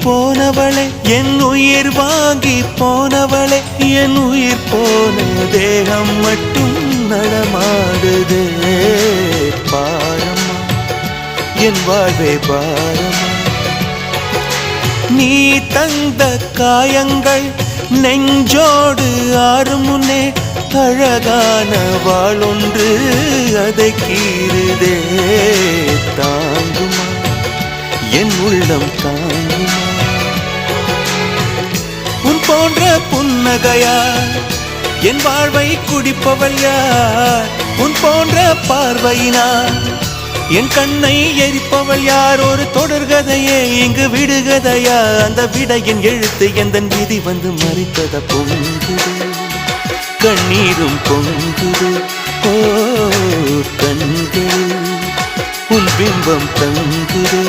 போனவளே என் உயிர் வாங்கி போனவளே என் உயிர் போன தேகம் மட்டும் நடமாடுதே பாரம்மா என் வாழ்வே பாரம்மா நீ தந்த காயங்கள் நெஞ்சோடு ஆறும் முன்னே அழகான வாளொன்று அதை கீறுதே தாங்குமா என் உள்ளம் தாங்குமா உன் போன்ற புன்னகையார் என் வாழ்வை குடிப்பவள் யார் உன் போன்ற பார்வையினார் என் கண்ணை எரிப்பவள் யார் ஒரு தொடர்கதையே இங்கு விடுகதையா அந்த விடையின் எழுத்து எந்தன் விதி வந்து மறித்தத பொங்குது கண்ணீரும் பொங்குது ஓ கண்கள் உன் பிம்பம் தங்குது